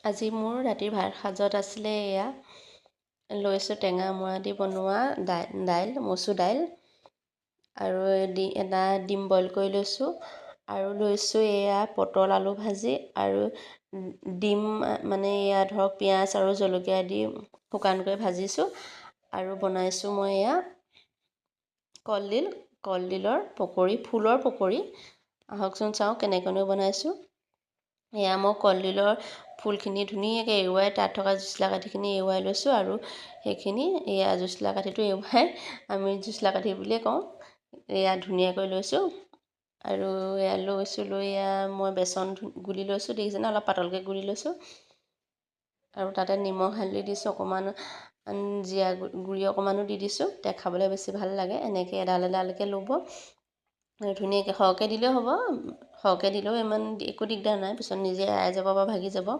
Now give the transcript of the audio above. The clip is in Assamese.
আজি মোৰ ৰাতিৰ ভাত সাজত আছিলে এয়া লৈছোঁ টেঙা মৰা দি বনোৱা দাইল মচুৰ দাইল আৰু এটা ডিম বইল কৰি লৈছোঁ আৰু লৈছোঁ এয়া পটল আলু ভাজি আৰু ডিম মানে এয়া ধৰক পিঁয়াজ আৰু জলকীয়া দি শুকানকৈ ভাজিছোঁ আৰু বনাইছোঁ মই এয়া কলডিলৰ পকৰি ফুলৰ পকৰি আহকচোন চাওঁ কেনেকৈনো বনাইছোঁ। এয়া মই কলডিলৰ ফুলখিনি ধুনীয়াকৈ এৰুৱাই তাত থকা জুচলা কাঠিখিনি এৰুৱাই লৈছোঁ আৰু সেইখিনি এয়া জুচলা কাঠিটো এৰুৱাই আমি জুচলা কাঠি বুলিয়ে কওঁ এয়া ধুনীয়াকৈ লৈছোঁ আৰু এয়া লৈ এয়া মই বেচন গুলি লৈছোঁ দেখিছেনে অলপ পাতলকৈ গুলি লৈছোঁ আৰু তাতে নিমখ হালধি দিছোঁ অকণমান জিৰা গুড়ি অকণমানো দি দিছোঁ তেতিয়া খাবলৈ বেছি ভাল লাগে। এনেকৈ এডাল এডালকৈ ল'ব ধুনীয়াকৈ সৰহকৈ দিলেও হ'ব সৰহকৈ দিলেও ইমান একো দিগদাৰ নাই পিছত নিজে এৰাই যাব বা ভাগি যাব।